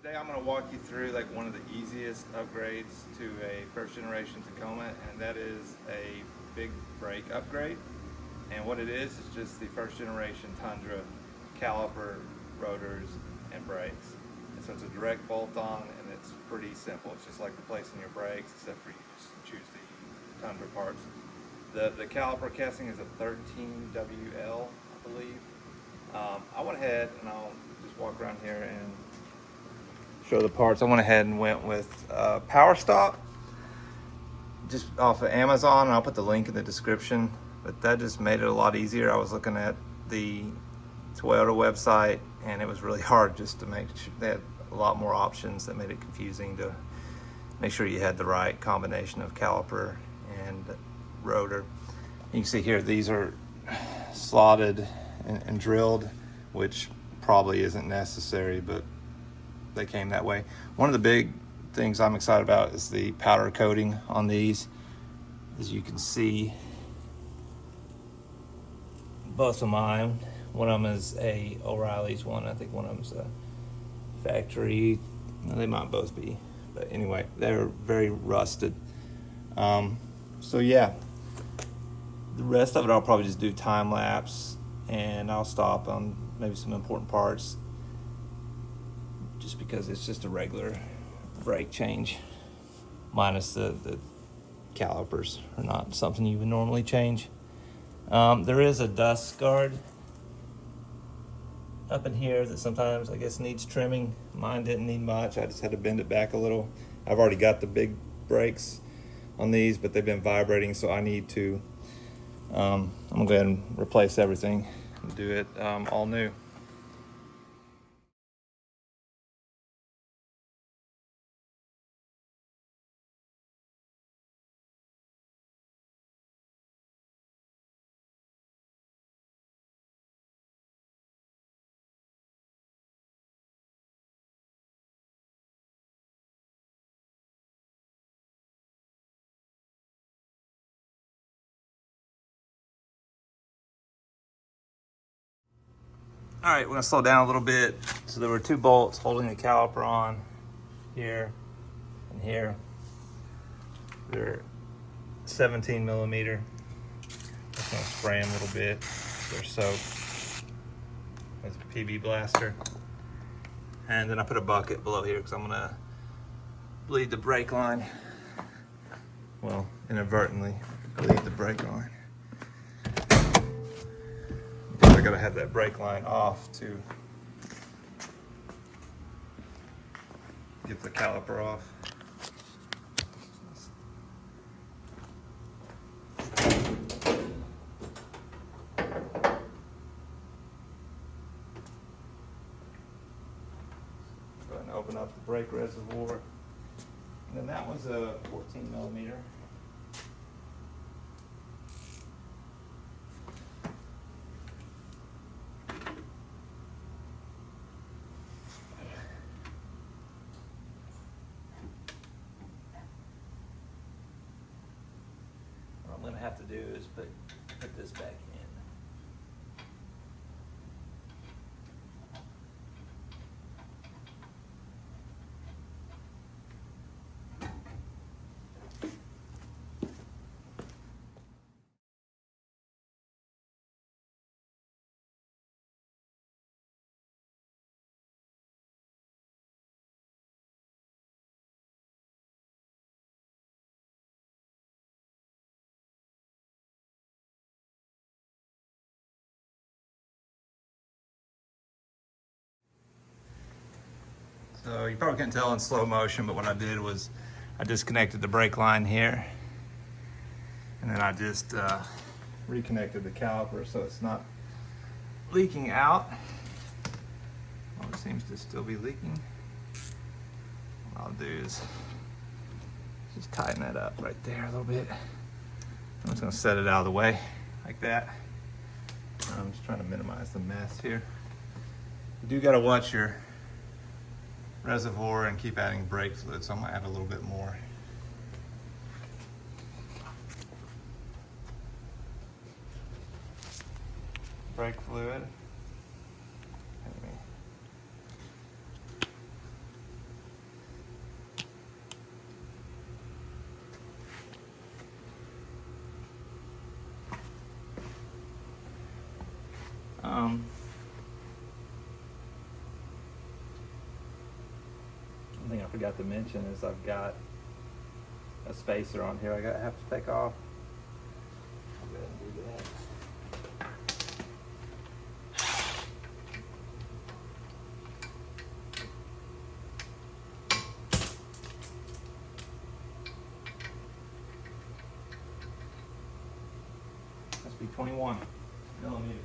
Today I'm going to walk you through like one of the easiest upgrades to a first generation Tacoma, and that is a big brake upgrade. And what it is just the first generation Tundra caliper, rotors, and brakes. And so it's a direct bolt on, and it's pretty simple. It's just like replacing your brakes, except for you just choose the Tundra parts. The caliper casting is a 13 WL, I believe. I went ahead and I'll just walk around here and show the parts. I went ahead and went with Power Stop, just off of Amazon, and I'll put the link in the description. But that just made it a lot easier. I was looking at the Toyota website, and it was really hard just to make sure. They had a lot more options that made it confusing to make sure you had the right combination of caliper and rotor. You can see here these are slotted and drilled, which probably isn't necessary, but they came that way. One of the big things I'm excited about is the powder coating on these. As you can see, both of mine, one of them is a O'Reilly's one, I think one of them's a factory. Well, they might both be, but anyway, they're very rusted. So yeah, the rest of it I'll probably just do time lapse, and I'll stop on maybe some important parts, just because it's just a regular brake change, minus the calipers are not something you would normally change. There is a dust guard up in here that sometimes I guess needs trimming. Mine didn't need much. I just had to bend it back a little. I've already got the big brakes on these, but they've been vibrating, so I need to I'm gonna go ahead and replace everything and do it all new. All right, we're gonna slow down a little bit. So there were two bolts holding the caliper on here and here. They're 17 millimeter. Just gonna spray them a little bit. They're soaked with PB Blaster. And then I put a bucket below here because I'm gonna bleed the brake line. Well, inadvertently bleed the brake line. I gotta have that brake line off to get the caliper off. Go ahead and open up the brake reservoir. And then that was a 14 millimeter. What I'm gonna have to do is put this back in. So you probably can't tell in slow motion, but what I did was I disconnected the brake line here, and then I just reconnected the caliper so it's not leaking out. Well, it seems to still be leaking. What I'll do is just tighten that up right there a little bit. I'm just gonna set it out of the way like that. I'm just trying to minimize the mess here. You do gotta watch your reservoir and keep adding brake fluid, so I'm gonna add a little bit more. Brake fluid. forgot to mention is I've got a spacer on here I have to take off. I'll go ahead and do that. Must be 21 millimeters.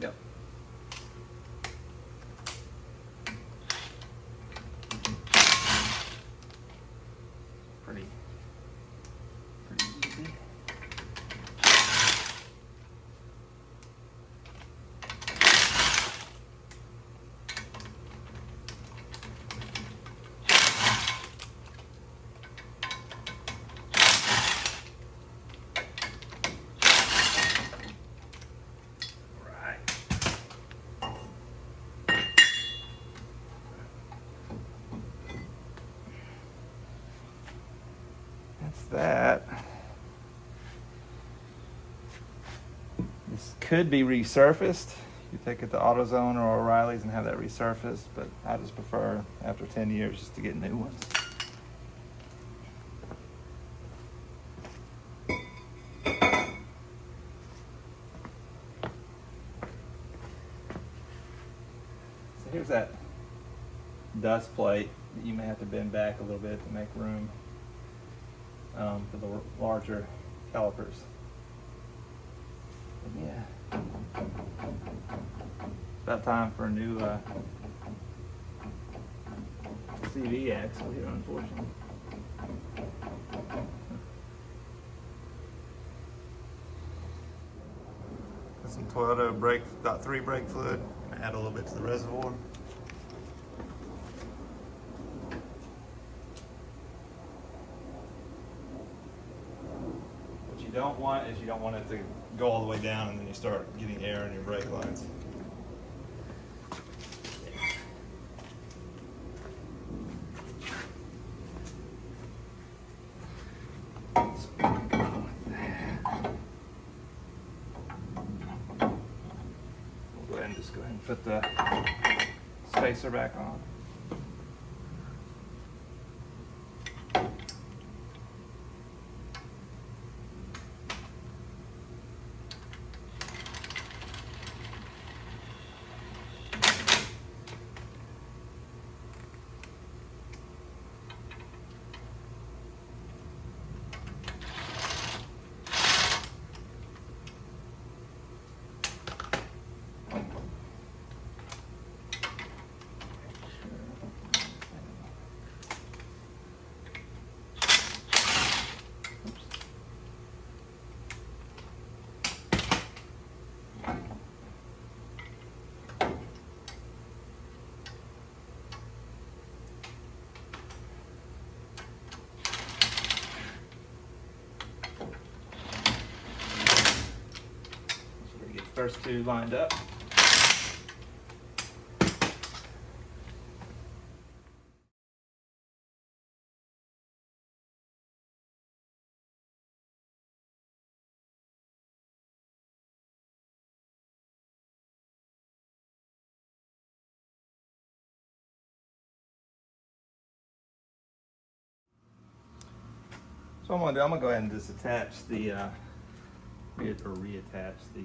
Yep. Pretty easy. That this could be resurfaced. You take it to AutoZone or O'Reilly's and have that resurfaced, but I just prefer after 10 years just to get new ones. So here's that dust plate that you may have to bend back a little bit to make room for the larger calipers. And yeah, it's about time for a new CV axle here, unfortunately. Got some Toyota .3 brake fluid. Add a little bit to the reservoir. Don't want is you don't want it to go all the way down and then you start getting air in your brake lines. We'll go ahead and put the spacer back on. First two lined up. So what I'm going to do, I'm going to go ahead and disattach the, reattach the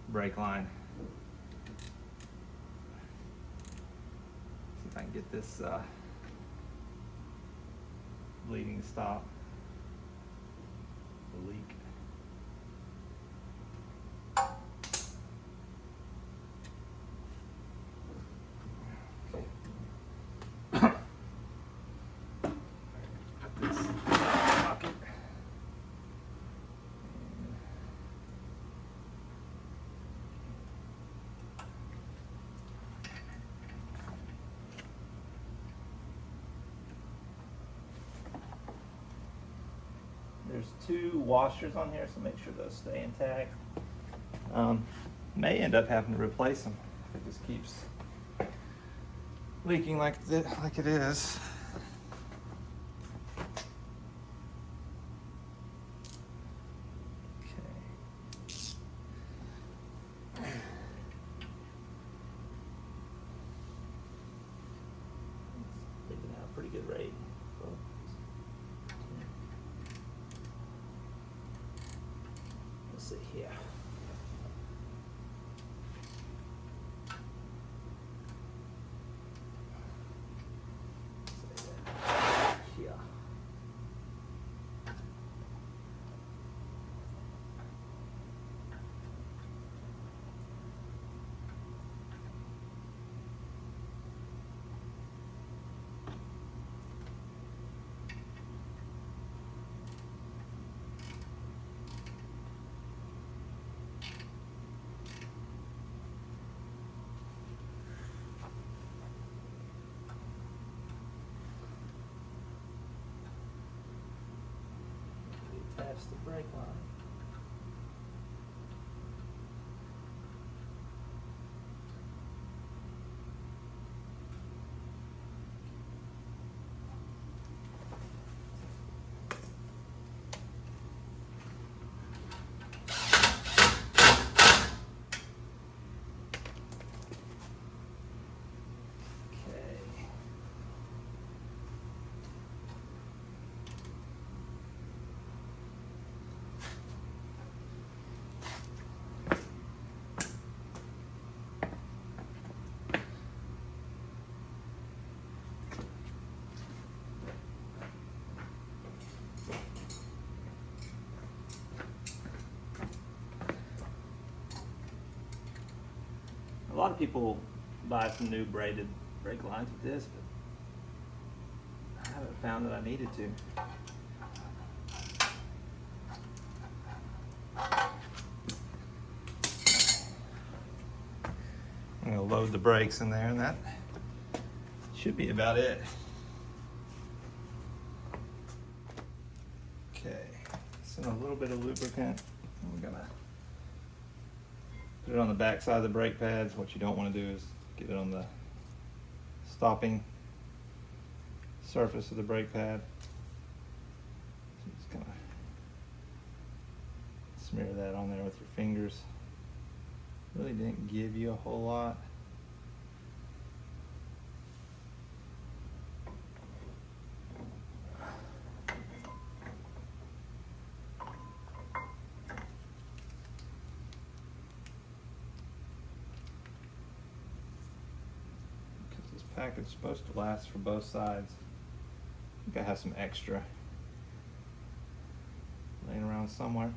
brake line. See if I can get this bleeding to stop, the leak. There's two washers on here, so make sure those stay intact. May end up having to replace them if it just keeps leaking like it is. let's see here. Here. Attach the brake line. A lot of people buy some new braided brake lines with this, but I haven't found that I needed to. I'm going to load the brakes in there, and that should be about it. Okay, send a little bit of lubricant. We're going to put it on the back side of the brake pads. What you don't want to do is get it on the stopping surface of the brake pad. So just kind of smear that on there with your fingers. Really didn't give you a whole lot. Package is supposed to last for both sides. I think I have some extra laying around somewhere.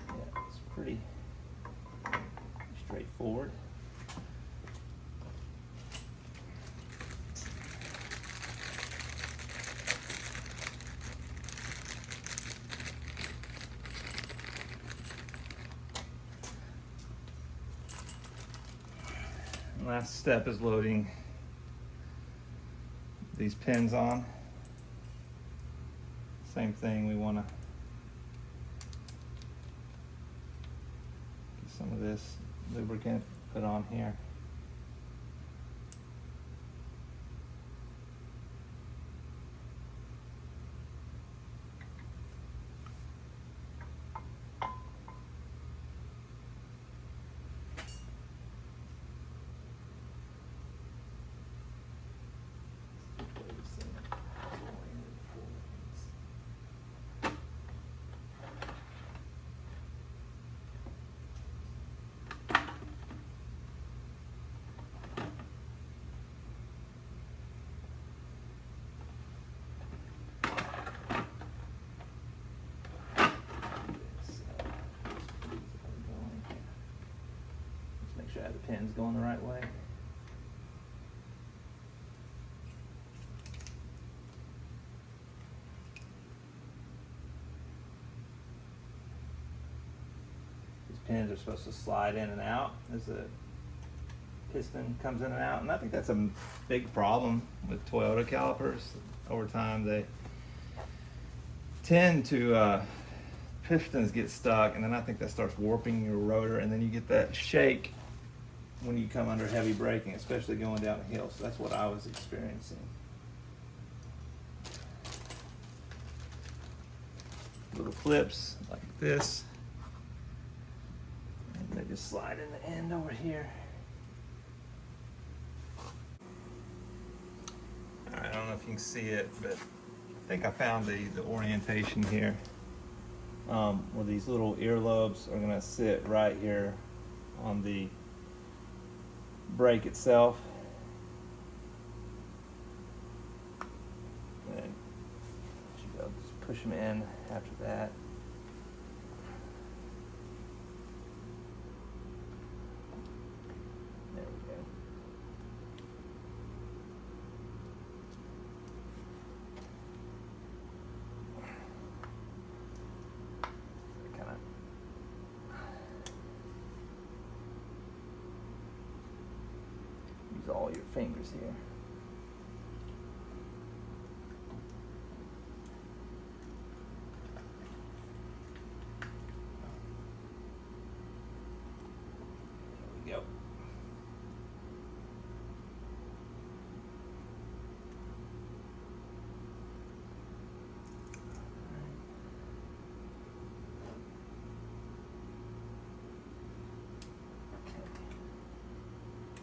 Yeah, it's pretty straightforward. Last step is loading these pins on. Same thing, we want to get some of this lubricant put on here. Make sure I have the pins going the right way. These pins are supposed to slide in and out as the piston comes in and out, and I think that's a big problem with Toyota calipers. Over time they tend to pistons get stuck, and then I think that starts warping your rotor, and then you get that shake when you come under heavy braking, especially going down a hill. So that's what I was experiencing. Little clips like this, and they just slide in the end over here. All right, I don't know if you can see it, but I think I found the orientation here. where these little earlobes are gonna sit right here on the brake itself. And then you go, just push them in after that. There we go. Kind of use all your fingers here. There we go.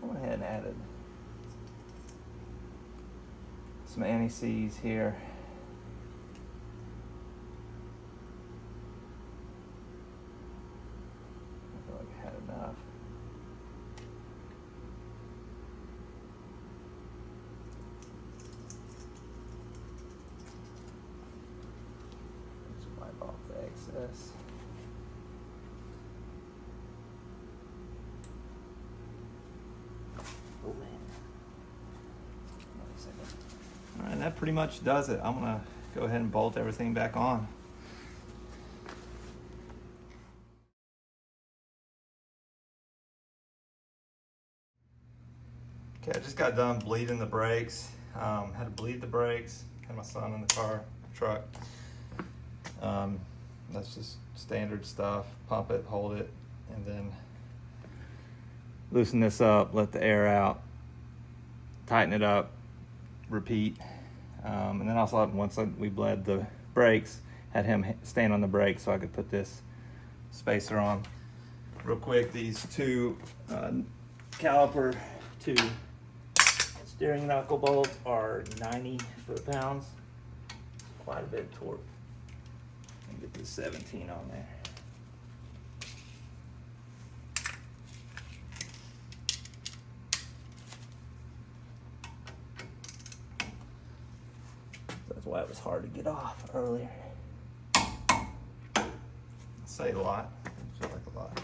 I went ahead and added some anti-seize here. I feel like I had enough. Just wipe off the excess. Oh man. Wait a second. All right, that pretty much does it. I'm gonna go ahead and bolt everything back on. Okay, I just got done bleeding the brakes. Had to bleed the brakes. Had my son in the car, truck. That's just standard stuff. Pump it, hold it, and then loosen this up, let the air out, tighten it up, repeat. And then also once we bled the brakes, had him stand on the brakes so I could put this spacer on. Real quick, these two caliper to steering knuckle bolts are 90 foot-pounds. Quite a bit of torque. Let me get this 17 on there. That's why it was hard to get off earlier. Say a lot. I feel like a lot.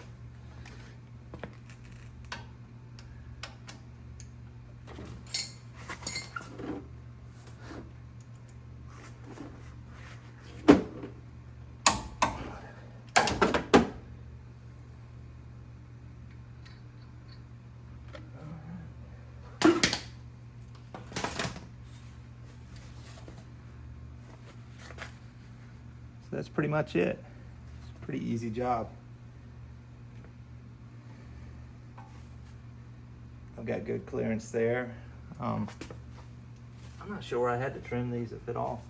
So that's pretty much it. It's a pretty easy job. I've got good clearance there. I'm not sure I had to trim these if at all.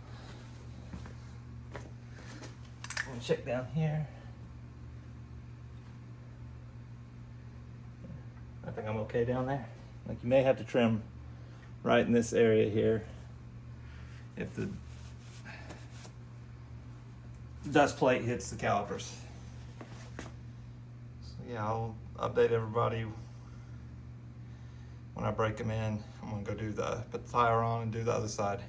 I'm gonna check down here. I think I'm okay down there. Like, you may have to trim right in this area here if the dust plate hits the calipers. So yeah, I'll update everybody when I break them in. I'm gonna go put the tire on and do the other side.